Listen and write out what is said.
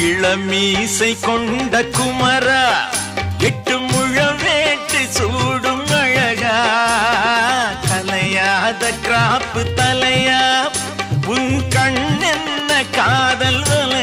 இளமீசை கொண்ட குமரா, 8 முழம் வேட்டு சூடும் அழகா, கலையாத கிராப்பு தலையா, உன் கண்ணென்ன காதல் வலை